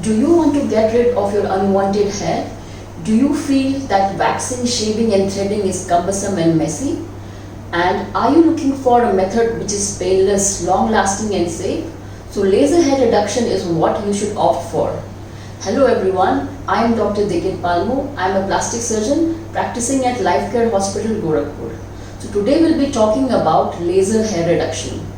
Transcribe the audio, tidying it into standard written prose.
Do you want to get rid of your unwanted hair? Do you feel that waxing, shaving and threading is cumbersome and messy? And are you looking for a method which is painless, long-lasting and safe? So laser hair reduction is what you should opt for. Hello everyone, I am Dr. Alma. I am a plastic surgeon practicing at Lifecare Hospital, Gorakhpur. So today we'll be talking about laser hair reduction.